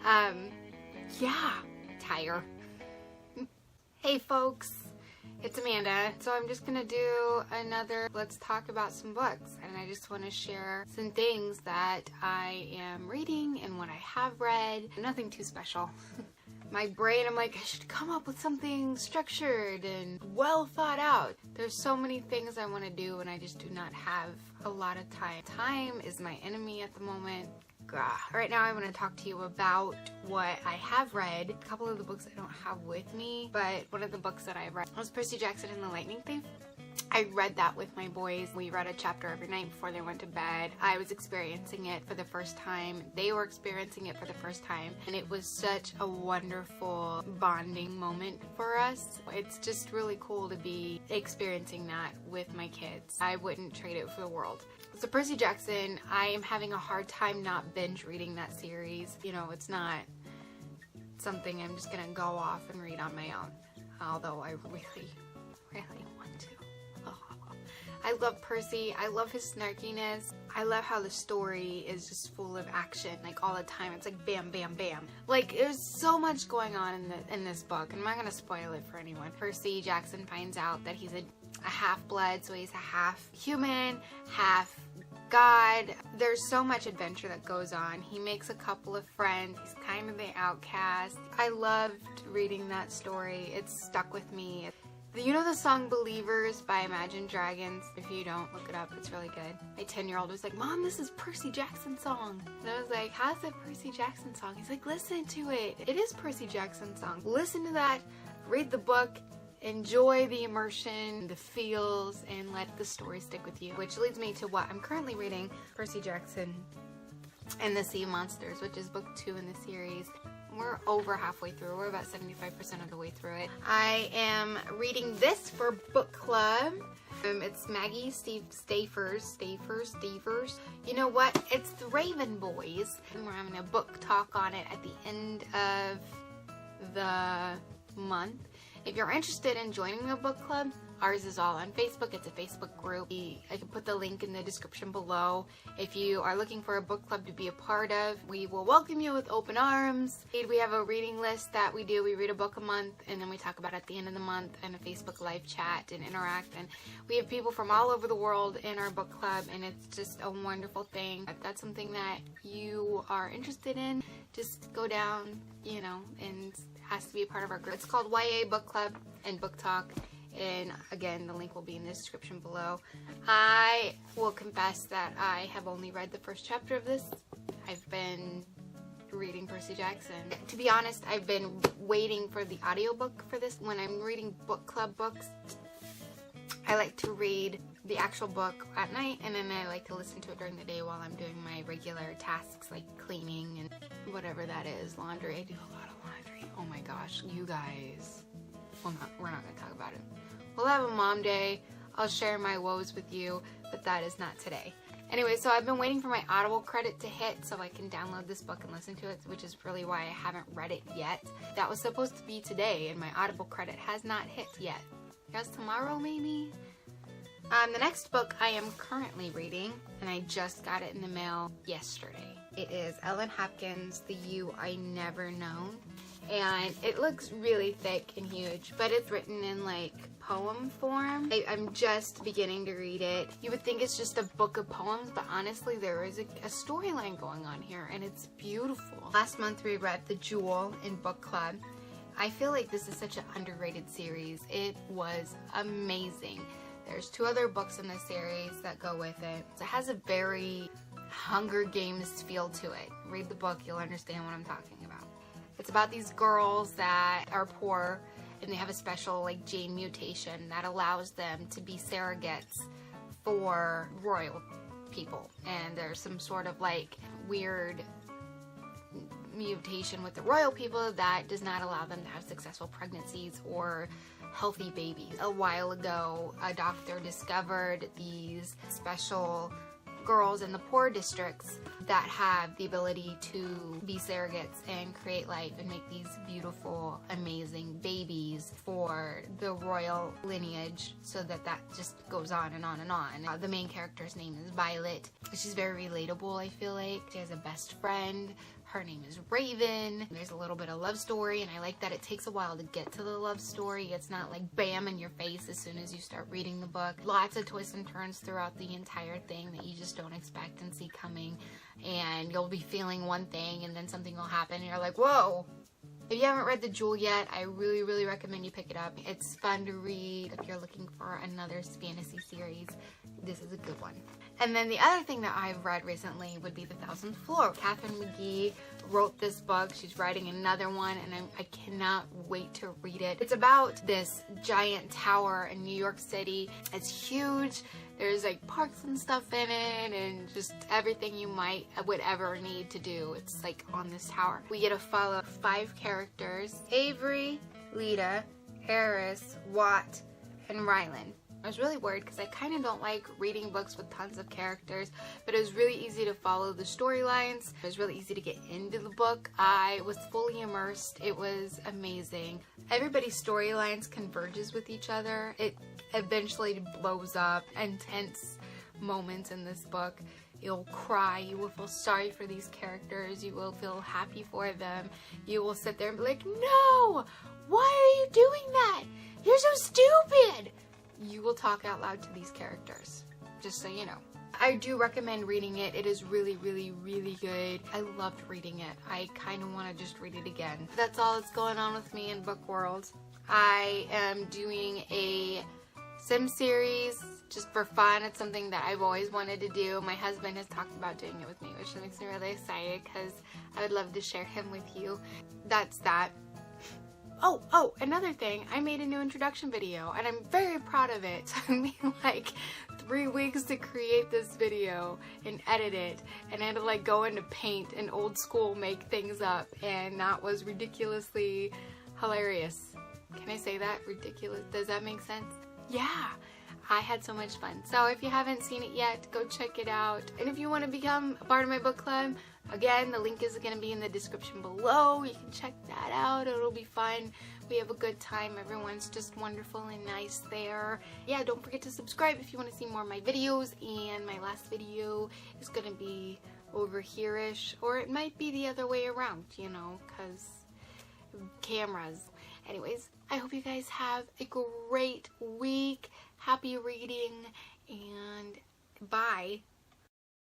Yeah, tire. Hey folks, it's Amanda. So I'm just gonna do another let's talk about some books, and I just want to share some things that I am reading and what I have read. Nothing too special. My brain, I'm like, I should come up with something structured and well thought out. There's so many things I want to do and I just do not have a lot of time. Time is my enemy at the moment. Right now I want to talk to you about what I have read. A couple of the books I don't have with me, but one of the books that I read was Percy Jackson and the Lightning Thief. I read that with my boys. We read a chapter every night before they went to bed. I was experiencing it for the first time. They were experiencing it for the first time. And it was such a wonderful bonding moment for us. It's just really cool to be experiencing that with my kids. I wouldn't trade it for the world. So Percy Jackson, I am having a hard time not binge reading that series. You know, it's not something I'm just gonna go off and read on my own. Although I really want to. I love Percy. I love his snarkiness. I love how the story is just full of action, like all the time. It's like bam, bam, bam. Like there's so much going on in this book. I'm not gonna spoil it for anyone. Percy Jackson finds out that he's a half-blood, so he's a half human, half god. There's so much adventure that goes on. He makes a couple of friends. He's kind of the outcast. I loved reading that story. It stuck with me. You know the song Believers by Imagine Dragons? If you don't, look it up. It's really good. My 10-year-old was like, Mom, this is Percy Jackson's song. And I was like, how's that Percy Jackson song? He's like, listen to it. It is Percy Jackson's song. Listen to that. Read the book. Enjoy the immersion, the feels, and let the story stick with you. Which leads me to what I'm currently reading, Percy Jackson and the Sea Monsters, which is book 2 in the series. We're over halfway through. We're about 75% of the way through it. I am reading this for book club. It's Maggie Staffers. You know what? It's the Raven Boys. And we're having a book talk on it at the end of the month. If you're interested in joining the book club, ours is all on Facebook. It's a Facebook group. I can put the link in the description below. If you are looking for a book club to be a part of, we will welcome you with open arms. We have a reading list that we do. We read a book a month, and then we talk about it at the end of the month, and a Facebook live chat and interact. And we have people from all over the world in our book club, and it's just a wonderful thing. If that's something that you are interested in, just go down, you know, and has to be a part of our group. It's called YA Book Club and Book Talk. And again, the link will be in the description below. I will confess that I have only read the first chapter of this. I've been reading Percy Jackson. To be honest, I've been waiting for the audiobook for this. When I'm reading book club books, I like to read the actual book at night, and then I like to listen to it during the day while I'm doing my regular tasks like cleaning and whatever that is. Laundry. I do a lot of laundry. Oh my gosh, you guys. Well, we're not going to talk about it. We'll have a mom day. I'll share my woes with you, but that is not today. Anyway, so I've been waiting for my Audible credit to hit so I can download this book and listen to it, which is really why I haven't read it yet. That was supposed to be today, and my Audible credit has not hit yet. I guess tomorrow, maybe? The next book I am currently reading, and I just got it in the mail yesterday. It is Ellen Hopkins' The You I Never Known. And it looks really thick and huge, but it's written in like poem form. I'm just beginning to read it. You would think it's just a book of poems, but honestly there is a storyline going on here, and it's beautiful. Last month we read The Jewel in book club. I feel like this is such an underrated series. It was amazing. There's 2 other books in the series that go with it. It has a very Hunger Games feel to it. Read the book, you'll understand what I'm talking about. It's about these girls that are poor, and they have a special like gene mutation that allows them to be surrogates for royal people. And there's some sort of like weird mutation with the royal people that does not allow them to have successful pregnancies or healthy babies. A while ago, a doctor discovered these special girls in the poor districts that have the ability to be surrogates and create life and make these beautiful, amazing babies for the royal lineage, so that just goes on and on and on. The main character's name is Violet. She's very relatable, I feel like. She has a best friend. Her name is Raven. There's a little bit of love story, and I like that it takes a while to get to the love story. It's not like bam in your face as soon as you start reading the book. Lots of twists and turns throughout the entire thing that you just don't expect and see coming, and you'll be feeling one thing and then something will happen and you're like, whoa. If you haven't read The Jewel yet, I really recommend you pick it up. It's fun to read. If you're looking for another fantasy series, this is a good one. And then the other thing that I've read recently would be The Thousandth Floor. Katharine McGee wrote this book. She's writing another one, and I cannot wait to read it. It's about this giant tower in New York City. It's huge. There's like parks and stuff in it, and just everything you would ever need to do. It's like on this tower. We get to follow 5 characters: Avery, Lita, Harris, Watt, and Rylan. I was really worried because I kind of don't like reading books with tons of characters, but it was really easy to follow the storylines. It was really easy to get into the book. I was fully immersed. It was amazing. Everybody's storylines converges with each other. It eventually blows up. Intense moments in this book. You'll cry, you will feel sorry for these characters, you will feel happy for them. You will sit there and be like, no! Why are you doing that? You're so stupid! You will talk out loud to these characters, just so you know. I do recommend reading it. It is really good. I loved reading it. I kind of want to just read it again. That's all that's going on with me in book world. I am doing a Sim series just for fun. It's something that I've always wanted to do. My husband has talked about doing it with me, which makes me really excited because I would love to share him with you. That's that. Oh, another thing, I made a new introduction video and I'm very proud of it. It took me like 3 weeks to create this video and edit it, and I had to like go into Paint and old school make things up, and that was ridiculously hilarious. Can I say that? Ridiculous? Does that make sense? Yeah. I had so much fun. So if you haven't seen it yet, go check it out. And if you want to become a part of my book club, again, the link is going to be in the description below. You can check that out. It'll be fun. We have a good time. Everyone's just wonderful and nice there. Yeah, don't forget to subscribe if you want to see more of my videos. And my last video is going to be over here-ish. Or it might be the other way around, you know, because cameras. Anyways, I hope you guys have a great week. Happy reading, and bye.